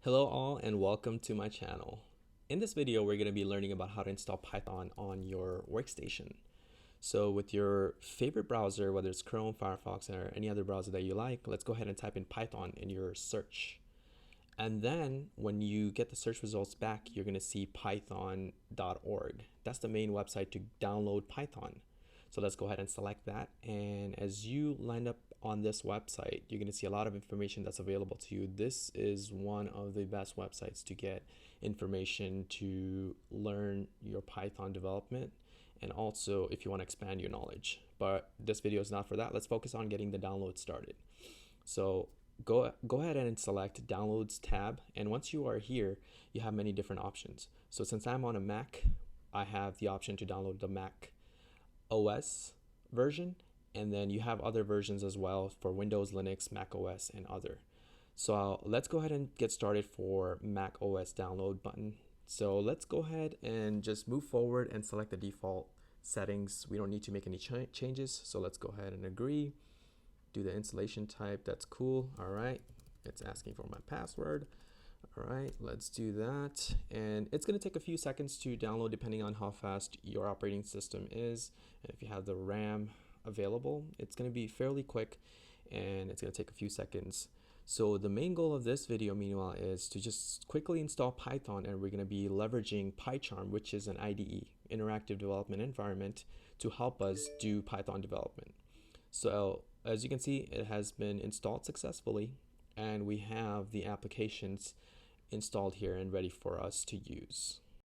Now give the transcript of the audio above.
Hello all and welcome to my channel. In this video, we're going to be learning about how to install Python on your workstation. So with your favorite browser, whether it's Chrome, Firefox, or any other browser that you like, let's go ahead and type in Python in your search. And then when you get the search results back, you're going to see python.org. That's the main website to download Python. So let's go ahead and select that. And as you line up on this website, you're going to see a lot of information that's available to you. This is one of the best websites to get information to learn your Python development and also if you want to expand your knowledge. But this video is not for that. Let's focus on getting the download started. So go ahead and select Downloads tab, and once you are here, you have many different options. So since I'm on a Mac, I have the option to download the Mac OS version, and then you have other versions as well for Windows, Linux, Mac OS, and other. So let's go ahead and get started for Mac OS download button. So let's go ahead and just move forward and select the default settings. We don't need to make any changes, so let's go ahead and agree. Do the installation type, that's cool. All right, it's asking for my password. All right, let's do that. And it's gonna take a few seconds to download depending on how fast your operating system is. And if you have the RAM available, it's gonna be fairly quick and it's gonna take a few seconds. So the main goal of this video, meanwhile, is to just quickly install Python, and we're gonna be leveraging PyCharm, which is an IDE, interactive development environment, to help us do Python development. So as you can see, it has been installed successfully, and we have the applications installed here and ready for us to use.